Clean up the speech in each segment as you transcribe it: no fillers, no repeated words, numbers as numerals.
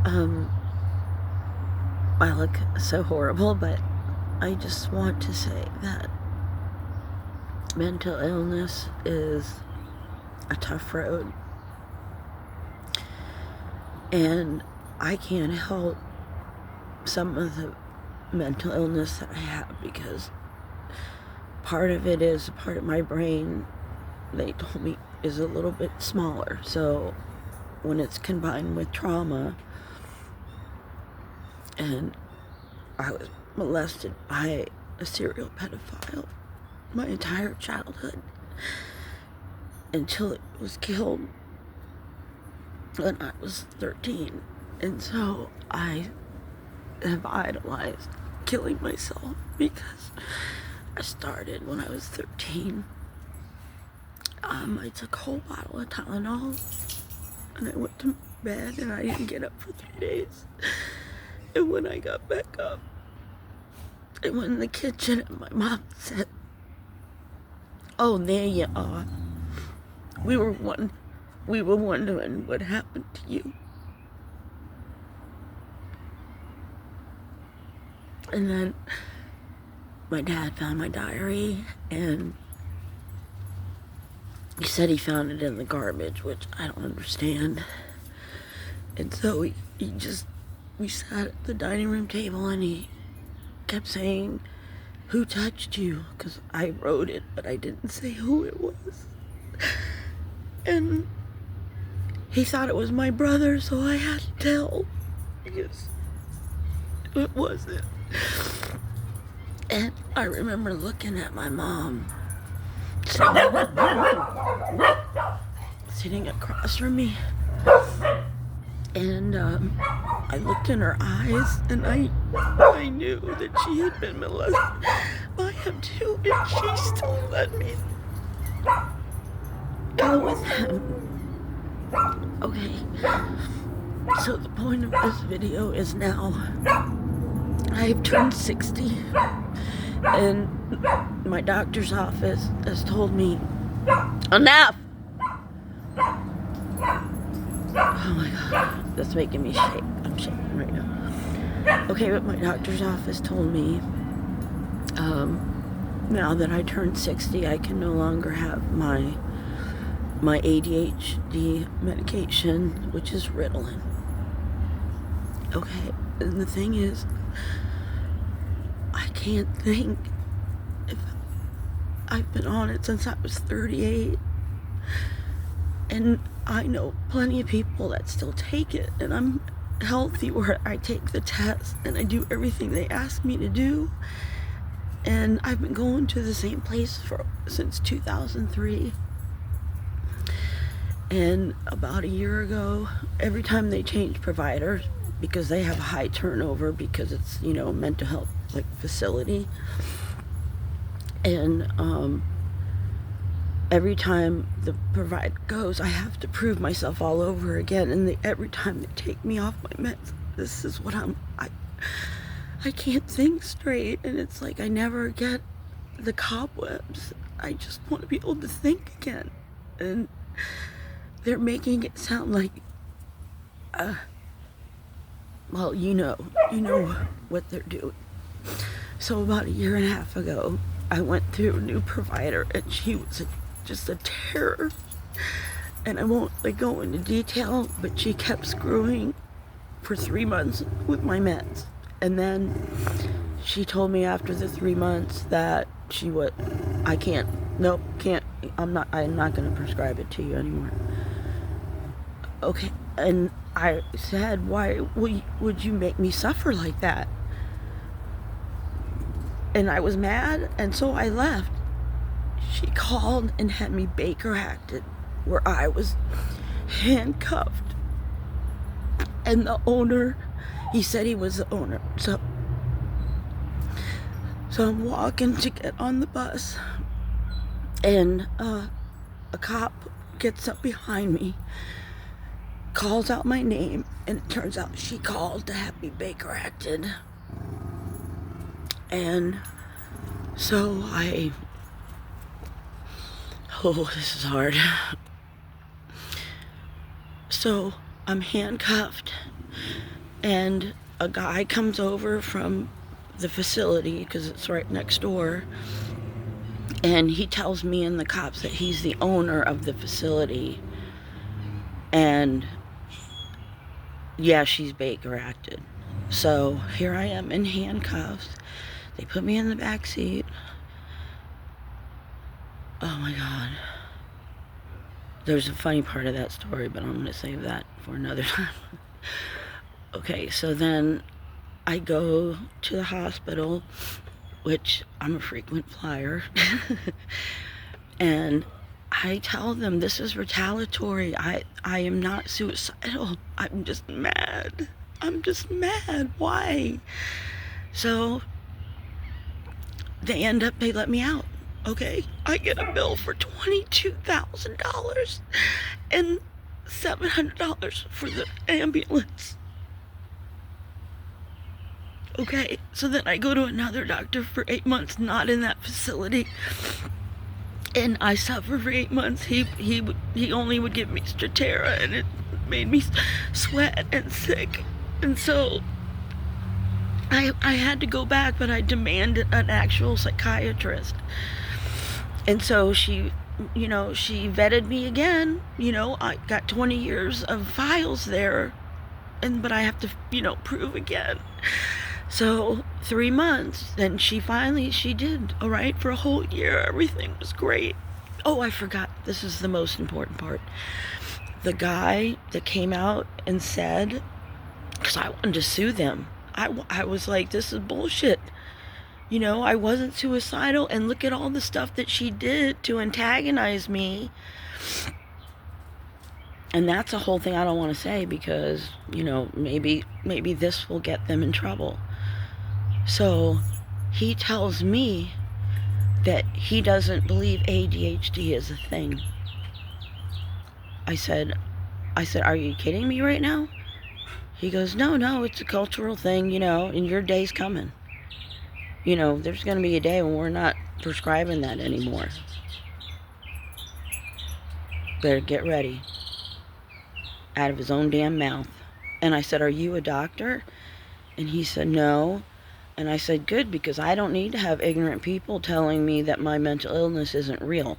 Um, I look so horrible, but I just want to say that mental illness is a tough road, and I can't help some of the mental illness that I have because part of it is a part of my brain, they told me, is a little bit smaller. So when it's combined with trauma, and I was molested by a serial pedophile my entire childhood until it was killed when I was 13. And so I have idolized killing myself because I started when I was 13. I took a whole bottle of Tylenol and I went to bed and I didn't get up for 3 days. And when I got back up, I went in the kitchen and my mom said, "Oh, there you are. We were wondering what happened to you." And then my dad found my diary and he said he found it in the garbage, which I don't understand. And so we sat at the dining room table and he kept saying, "Who touched you?" Because I wrote it, but I didn't say who it was. And he thought it was my brother, so I had to tell because it wasn't. And I remember looking at my mom sitting across from me, and I looked in her eyes and I knew that she had been molested by him too, and she still let me go with him. Okay, so the point of this video is now I've turned 60 and my doctor's office has told me enough. Oh my god, that's making me shake. I'm shaking right now. Okay, but my doctor's office told me now that I turned 60, I can no longer have my ADHD medication, which is Ritalin. Okay, and the thing is, I can't think if I've been on it since I was 38, and I know plenty of people that still take it, and I'm healthy where I take the test and I do everything they ask me to do, and I've been going to the same place since 2003. And about a year ago, every time they change providers, because they have a high turnover because it's, mental health facility, and every time the provider goes, I have to prove myself all over again, and every time they take me off my meds, this is what I can't think straight, and it's like I never get the cobwebs. I just want to be able to think again, and they're making it sound like well, you know what they're doing. So about a year and a half ago, I went through a new provider, and she was just a terror. And I won't go into detail, but she kept screwing for 3 months with my meds. And then she told me after the 3 months that I'm not going to prescribe it to you anymore. Okay, and I said, "Why would you make me suffer like that?" And I was mad, and so I left. She called and had me Baker acted, where I was handcuffed. And the owner, he said he was the owner. So I'm walking to get on the bus, and a cop gets up behind me, calls out my name, and it turns out she called to have me Baker acted. And so this is hard. So I'm handcuffed, And a guy comes over from the facility, because it's right next door, and he tells me and the cops that he's the owner of the facility. And yeah, she's Baker acted. So here I am in handcuffs. They put me in the back seat. Oh my God. There's a funny part of that story, but I'm going to save that for another time. Okay, so then I go to the hospital, which I'm a frequent flyer. And I tell them this is retaliatory. I am not suicidal. I'm just mad. I'm just mad. Why? So they let me out. Okay, I get a bill for $22,000 and $700 for the ambulance. Okay, so then I go to another doctor for 8 months, not in that facility. And I suffer for 8 months. He only would give me Stratera, and it made me sweat and sick. And so I had to go back, but I demanded an actual psychiatrist. And so she vetted me again. I got 20 years of files there, but I have to, prove again. So 3 months, then she did, all right, for a whole year. Everything was great. Oh, I forgot. This is the most important part. The guy that came out and said, because I wanted to sue them. I was like, this is bullshit. I wasn't suicidal, and look at all the stuff that she did to antagonize me. And that's a whole thing I don't want to say, because, maybe this will get them in trouble. So he tells me that he doesn't believe ADHD is a thing. I said, are you kidding me right now? He goes, no, it's a cultural thing, and your day's coming. There's going to be a day when we're not prescribing that anymore. Better get ready. Out of his own damn mouth. And I said, are you a doctor? And he said, no. And I said, good, because I don't need to have ignorant people telling me that my mental illness isn't real.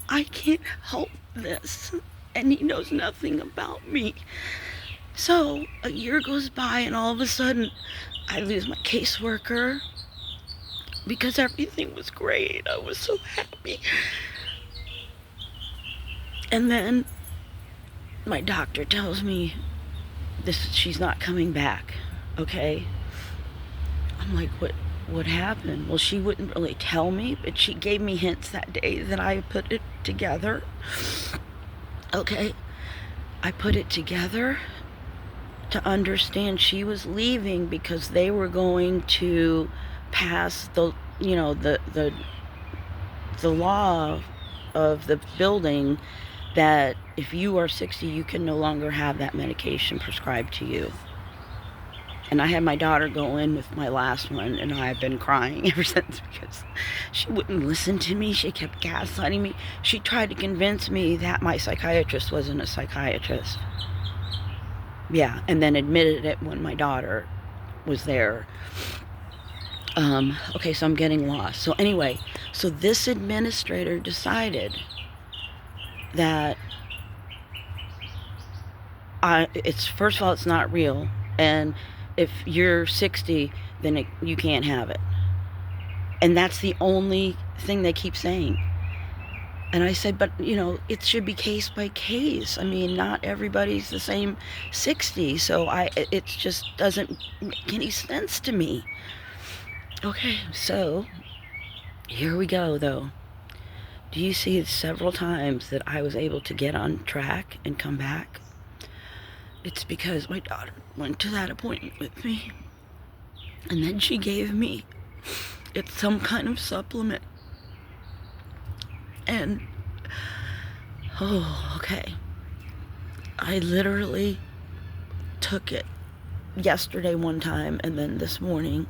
I can't help this. And he knows nothing about me. So a year goes by, and all of a sudden I lose my caseworker, because everything was great. I was so happy. And then my doctor tells me she's not coming back. Okay? I'm like, what happened? Well, she wouldn't really tell me, but she gave me hints that day that I put it together. Okay? I put it together to understand she was leaving because they were going to pass the law of the building that if you are 60, you can no longer have that medication prescribed to you. And I had my daughter go in with my last one, and I've been crying ever since, because she wouldn't listen to me. She kept gaslighting me. She tried to convince me that my psychiatrist wasn't a psychiatrist. Yeah, and then admitted it when my daughter was there. Okay, so I'm getting lost. So anyway, so this administrator decided that first of all, it's not real, and if you're 60, then you can't have it. And that's the only thing they keep saying. And I said, but it should be case by case. I mean, not everybody's the same 60, so it just doesn't make any sense to me. Okay, so here we go, though. Do you see several times that I was able to get on track and come back? It's because my daughter went to that appointment with me, and then she gave me, it's some kind of supplement. And, okay. I literally took it yesterday one time, and then this morning.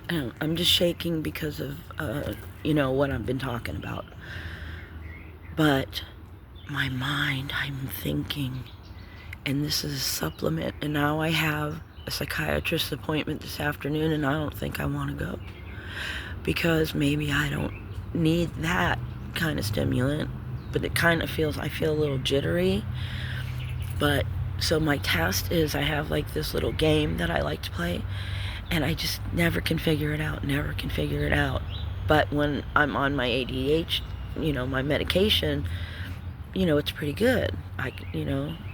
And I'm just shaking because of, what I've been talking about. But my mind, I'm thinking, and this is a supplement, and now I have a psychiatrist appointment this afternoon, and I don't think I want to go, because maybe I don't need that kind of stimulant, but it kind of feels, I feel a little jittery. But so my test is, I have like this little game that I like to play, and I just never can figure it out. But when I'm on my ADHD, my medication, it's pretty good.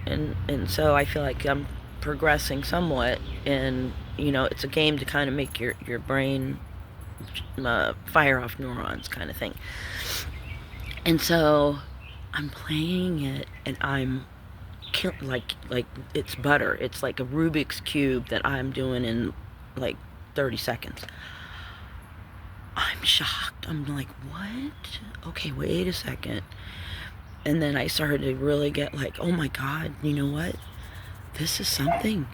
And so I feel like I'm progressing somewhat, and it's a game to kind of make your brain fire off neurons, kind of thing. And so I'm playing it, and I'm like it's butter. It's like a Rubik's cube that I'm doing in like 30 seconds. I'm shocked. I'm like, what? Okay, wait a second. And then I started to really get like, oh my God, you know what? This is something.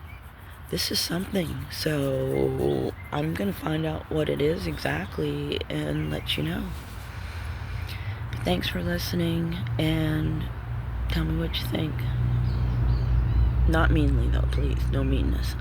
So I'm gonna find out what it is exactly and let you know. But thanks for listening, and tell me what you think. Not meanly though, please. No meanness.